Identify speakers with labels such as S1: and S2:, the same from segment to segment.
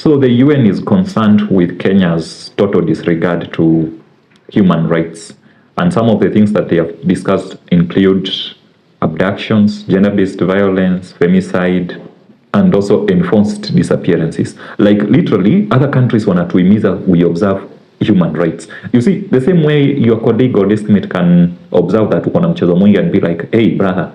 S1: So the UN is concerned with Kenya's total disregard to human rights. And some of the things that they have discussed include abductions, gender-based violence, femicide, and also enforced disappearances. Like literally, other countries wanatuhimiza we observe human rights. You see, the same way your colleague or estimate can observe that uko na mchezo mwingi and be like, hey brother,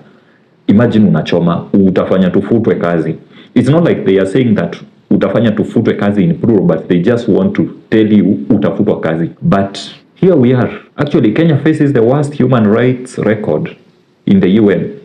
S1: imagine unachoma, utafanya tufutwe kazi. It's not like they are saying that utafanya tufutwe kazi in plural, but they just want to tell you utafutwa kazi. But here we are. Actually, Kenya faces the worst human rights record in the UN.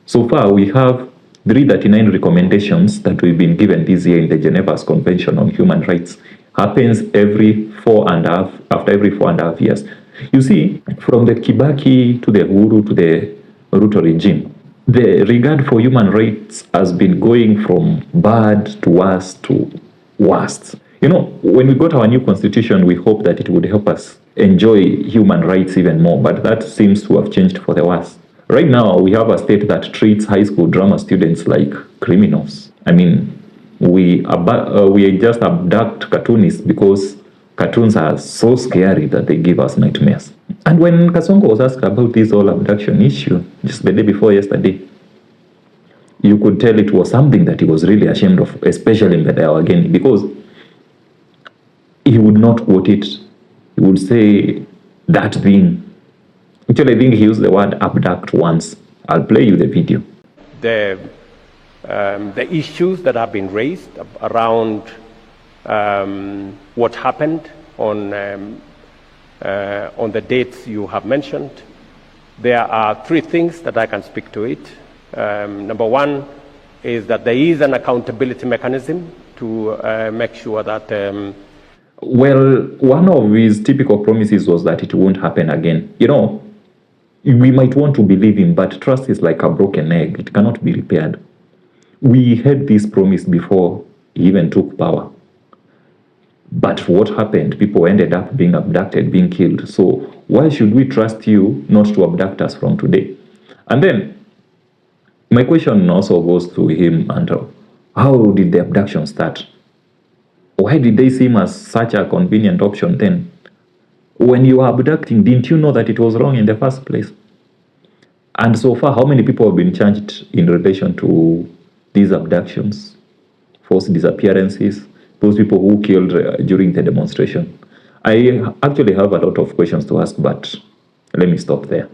S1: So far, we have 339 recommendations that we've been given this year in the Geneva's Convention on Human Rights. Happens after every 4.5 years. You see, from the Kibaki to the Uhuru to the Ruto regime, the regard for human rights has been going from bad to worse to worst. You know, when we got our new constitution, we hoped that it would help us enjoy human rights even more, but that seems to have changed for the worse. Right now, we have a state that treats high school drama students like criminals. I mean, we just abduct cartoonists because cartoons are so scary that they give us nightmares. And when Kasongo was asked about this whole abduction issue, just the day before yesterday, you could tell it was something that he was really ashamed of, especially in Mbedea again, because he would not quote it. He would say that thing. Actually, I think he used the word abduct once. I'll play you the video.
S2: The issues that have been raised around what happened on the dates you have mentioned, there are three things that I can speak to it. Number one is that there is an accountability mechanism to make sure that
S1: well, one of his typical promises was that it won't happen again. You know, we might want to believe him, but trust is like a broken egg. It cannot be repaired. We had this promise before he even took power. But what happened? People ended up being abducted, being killed. So why should we trust you not to abduct us from today? And then my question also goes to him, Andrew. How did the abduction start? Why did they seem as such a convenient option then? When you were abducting, didn't you know that it was wrong in the first place? And so far, how many people have been charged in relation to these abductions, forced disappearances, those people who killed during the demonstration? I actually have a lot of questions to ask, but let me stop there.